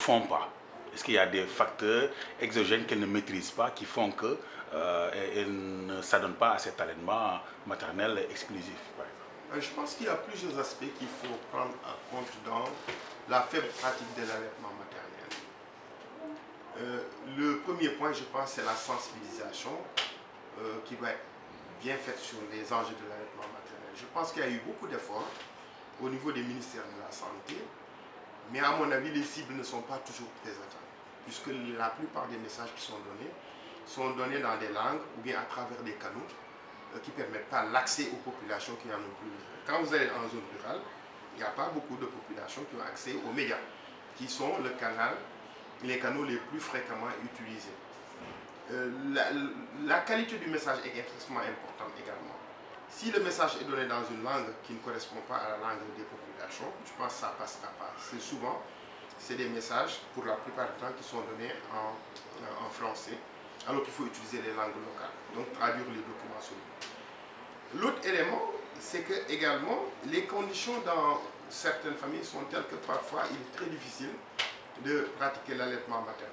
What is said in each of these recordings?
font pas? Est-ce qu'il y a des facteurs exogènes qu'elle ne maîtrise pas qui font que elle ne s'adonne pas à cet allaitement maternel exclusif, par exemple? Je pense qu'il y a plusieurs aspects qu'il faut prendre en compte dans la faible pratique de l'allaitement maternel. Le premier point, je pense, c'est la sensibilisation qui doit être bien faite sur les enjeux de l'allaitement maternel. Je pense qu'il y a eu beaucoup d'efforts au niveau des ministères de la Santé, mais à mon avis, les cibles ne sont pas toujours très attendues, puisque la plupart des messages qui sont donnés dans des langues ou bien à travers des canaux qui ne permettent pas l'accès aux populations qui en ont plus besoin. Quand vous allez en zone rurale, il n'y a pas beaucoup de populations qui ont accès aux médias, qui sont les canaux les plus fréquemment utilisés. La qualité du message est extrêmement importante également. Si le message est donné dans une langue qui ne correspond pas à la langue des populations, je pense que ça ne passera pas. C'est des messages, pour la plupart du temps, qui sont donnés en français, alors qu'il faut utiliser les langues locales, donc traduire les documents sur lui. L'autre élément, c'est que également, les conditions dans certaines familles sont telles que parfois il est très difficile de pratiquer l'allaitement maternel.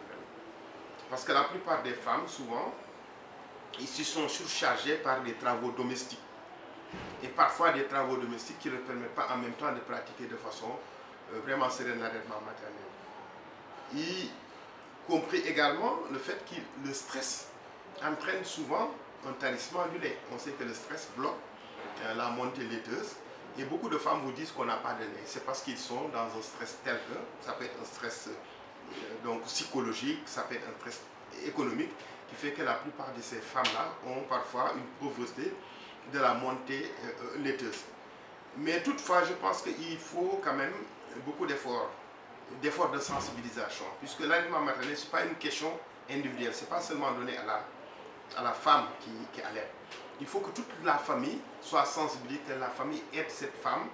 Parce que la plupart des femmes, souvent, ils se sont surchargées par des travaux domestiques. Et parfois des travaux domestiques qui ne permettent pas en même temps de pratiquer de façon vraiment sereine l'allaitement maternel. Y compris également le fait que le stress entraîne souvent un tarissement du lait. On sait que le stress bloque la montée laiteuse. Et beaucoup de femmes vous disent qu'on n'a pas de lait. C'est parce qu'ils sont dans un stress tel que, ça peut être un stress donc psychologique, ça peut être un stress économique, qui fait que la plupart de ces femmes-là ont parfois une pauvreté de la montée laiteuse. Mais toutefois, je pense qu'il faut quand même beaucoup d'efforts de sensibilisation, puisque l'allaitement maternel, ce n'est pas une question individuelle, ce n'est pas seulement donné à la femme qui allaite. Il faut que toute la famille soit sensibilisée, que la famille aide cette femme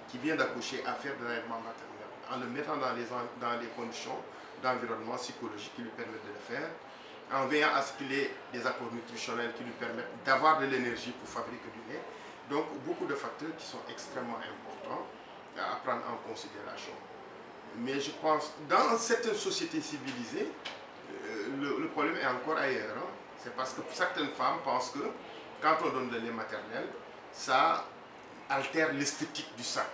qui vient d'accoucher à faire de l'allaitement maternel, en le mettant dans les conditions d'environnement psychologique qui lui permettent de le faire, en veillant à ce qu'il ait des apports nutritionnels qui lui permettent d'avoir de l'énergie pour fabriquer du lait. Donc beaucoup de facteurs qui sont extrêmement importants à prendre en considération. Mais je pense, dans certaines sociétés civilisées, le problème est encore ailleurs. Hein. C'est parce que certaines femmes pensent que quand on donne le lait maternel, ça altère l'esthétique du sein,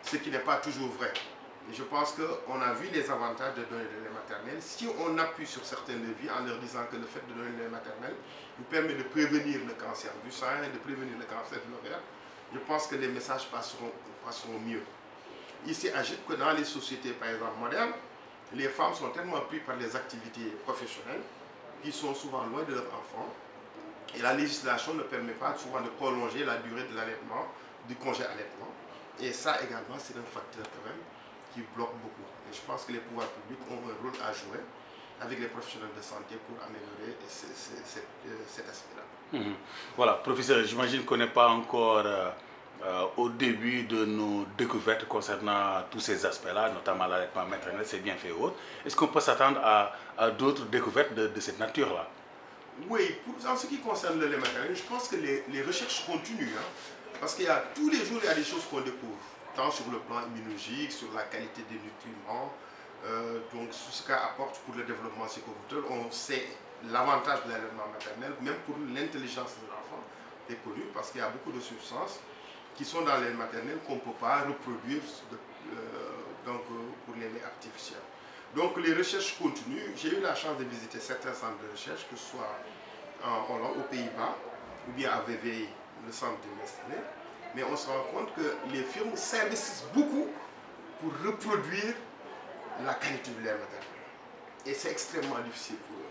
ce qui n'est pas toujours vrai. Et je pense qu'on a vu les avantages de donner le lait maternel. Si on appuie sur certains leviers en leur disant que le fait de donner le lait maternel nous permet de prévenir le cancer du sein, de prévenir le cancer de l'ovaire, je pense que les messages passeront mieux. Il s'agit que dans les sociétés, par exemple, modernes, les femmes sont tellement prises par les activités professionnelles qu'ils sont souvent loin de leurs enfants. Et la législation ne permet pas souvent de prolonger la durée de l'allaitement, du congé allaitement. Et ça également, c'est un facteur quand même qui bloque beaucoup. Et je pense que les pouvoirs publics ont un rôle à jouer avec les professionnels de santé pour améliorer cet aspect-là. Voilà, professeur, j'imagine qu'on n'est pas encore au début de nos découvertes concernant tous ces aspects-là, notamment l'allaitement maternel, c'est bien fait autre. Est-ce qu'on peut s'attendre à d'autres découvertes de cette nature-là? Oui, en ce qui concerne le lait maternel, je pense que les recherches continuent. Hein, parce qu'il y a tous les jours, il y a des choses qu'on découvre, tant sur le plan immunologique, sur la qualité des nutriments, donc ce qu'elle apporte pour le développement psychomoteur. On sait l'avantage de l'allaitement maternel, même pour l'intelligence de l'enfant, est connu parce qu'il y a beaucoup de substances qui sont dans le lait maternel qu'on ne peut pas reproduire pour les laits artificiels. Donc les recherches continuent. J'ai eu la chance de visiter certains centres de recherche, que ce soit en Hollande, aux Pays-Bas, ou bien à VVI, le centre de Nestlé. Mais on se rend compte que les firmes s'investissent beaucoup pour reproduire la qualité du lait maternel. Et c'est extrêmement difficile pour eux.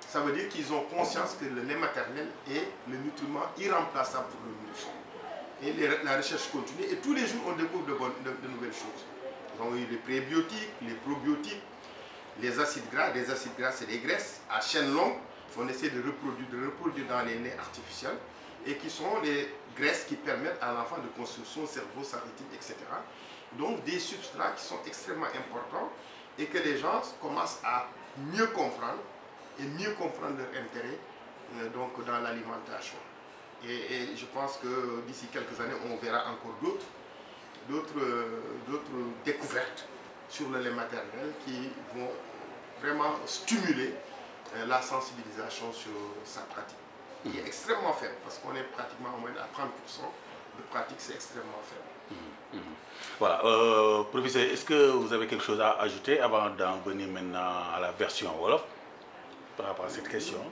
Ça veut dire qu'ils ont conscience que le lait maternel est le nutriment irremplaçable pour le nourrisson. Et la recherche continue. Et tous les jours, on découvre de nouvelles choses. Donc, les prébiotiques, les probiotiques, les acides gras. Les acides gras, c'est des graisses à chaîne longue. On essaie de reproduire dans les laits artificiels. Et qui sont les graisses qui permettent à l'enfant de construire son cerveau, sa rétine, etc. Donc, des substrats qui sont extrêmement importants et que les gens commencent à mieux comprendre et mieux comprendre leur intérêt donc dans l'alimentation. Et je pense que d'ici quelques années, on verra encore d'autres découvertes sur le lait maternel qui vont vraiment stimuler la sensibilisation sur sa pratique, qui est extrêmement faible, parce qu'on est pratiquement au moins à 30% de pratique, c'est extrêmement faible. Voilà, professeur, est-ce que vous avez quelque chose à ajouter avant d'en venir maintenant à la version Wolof par rapport à cette question?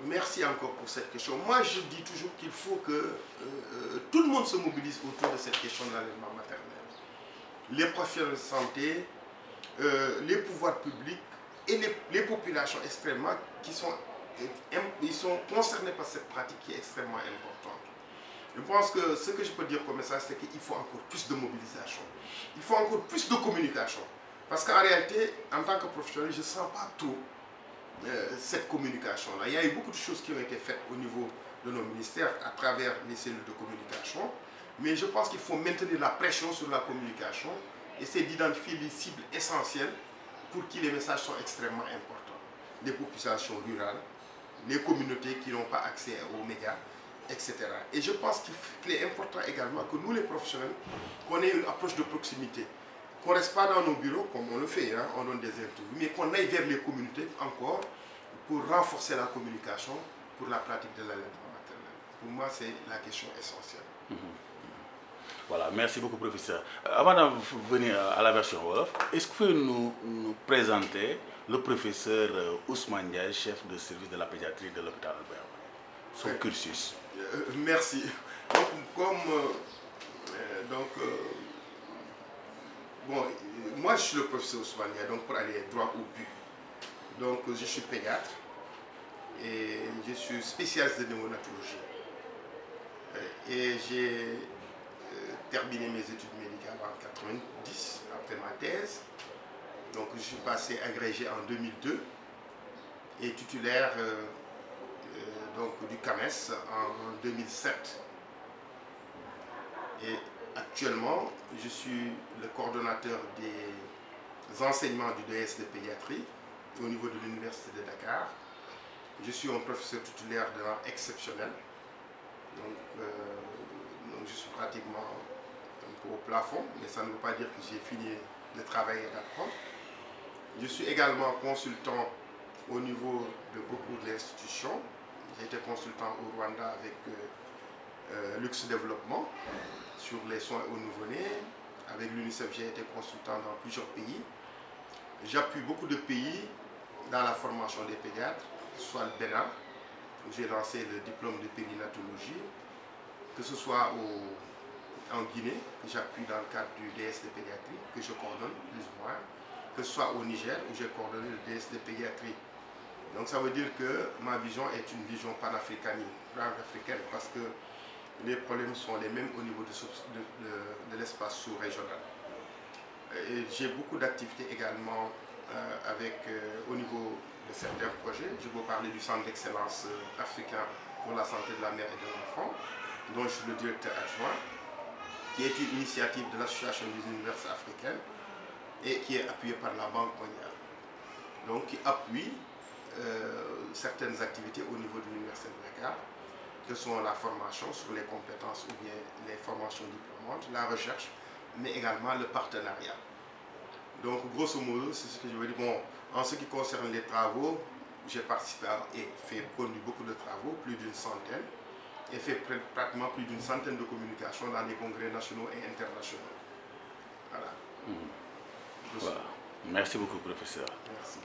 Merci encore pour cette question. Moi, je dis toujours qu'il faut que tout le monde se mobilise autour de cette question de l'allaitement maternel. Les professionnels de santé, les pouvoirs publics et les populations extrêmement ils sont concernés par cette pratique qui est extrêmement importante. Je pense que ce que je peux dire comme message, c'est qu'il faut encore plus de mobilisation. Il faut encore plus de communication. Parce qu'en réalité, en tant que professionnel, je ne sens pas trop cette communication-là. Il y a eu beaucoup de choses qui ont été faites au niveau de nos ministères à travers les cellules de communication. Mais je pense qu'il faut maintenir la pression sur la communication, essayer d'identifier les cibles essentielles pour qui les messages sont extrêmement importants. Les populations rurales, les communautés qui n'ont pas accès aux médias, etc. Et je pense qu'il est important également que nous les professionnels, qu'on ait une approche de proximité. Qu'on ne reste pas dans nos bureaux comme on le fait, hein, on donne des interviews, mais qu'on aille vers les communautés encore pour renforcer la communication pour la pratique de l'allaitement maternel. Pour moi, c'est la question essentielle. Voilà, merci beaucoup, professeur. Avant d'en venir à la version Wolof, est-ce que vous pouvez nous présenter le professeur Ousmane Ndiaye, chef de service de la pédiatrie de l'hôpital Albert, son cursus? Merci. Donc, bon, moi je suis le professeur Ousmane Ndiaye, donc pour aller droit au but. Donc je suis pédiatre et je suis spécialiste de néonatologie. Et j'ai terminé mes études médicales en 1990 après ma thèse. Donc je suis passé agrégé en 2002 et titulaire donc, du CAMES en 2007. Et actuellement, je suis le coordonnateur des enseignements du DS de pédiatrie au niveau de l'Université de Dakar. Je suis un professeur titulaire de rang exceptionnel. Donc je suis pratiquement un peu au plafond, mais ça ne veut pas dire que j'ai fini de travailler et d'apprendre. Je suis également consultant au niveau de beaucoup d'institutions. J'ai été consultant au Rwanda avec Luxe Développement sur les soins aux nouveau-nés. Avec l'UNICEF, j'ai été consultant dans plusieurs pays. J'appuie beaucoup de pays dans la formation des pédiatres, que ce soit le Bénin, où j'ai lancé le diplôme de périnatologie, que ce soit en Guinée, que j'appuie dans le cadre du DS de pédiatrie, que je coordonne plus ou moins, que ce soit au Niger, où j'ai coordonné le DS de pédiatrie. Donc ça veut dire que ma vision est une vision panafricaine, parce que les problèmes sont les mêmes au niveau de l'espace sous-régional. J'ai beaucoup d'activités également au niveau de certains projets. Je peux parler du Centre d'excellence africain pour la santé de la mère et de l'enfant, dont je suis le directeur adjoint, qui est une initiative de l'Association des universités africaines et qui est appuyée par la Banque mondiale. Donc qui appuie certaines activités au niveau de l'Université de Dakar, que sont la formation sur les compétences ou bien les formations diplômantes, la recherche, mais également le partenariat. Donc grosso modo, c'est ce que je veux dire. Bon, en ce qui concerne les travaux, j'ai participé et conduit beaucoup de travaux, plus d'une centaine, et fait pratiquement plus d'une centaine de communications dans les congrès nationaux et internationaux. Voilà. Voilà. Merci beaucoup, professeur. Merci.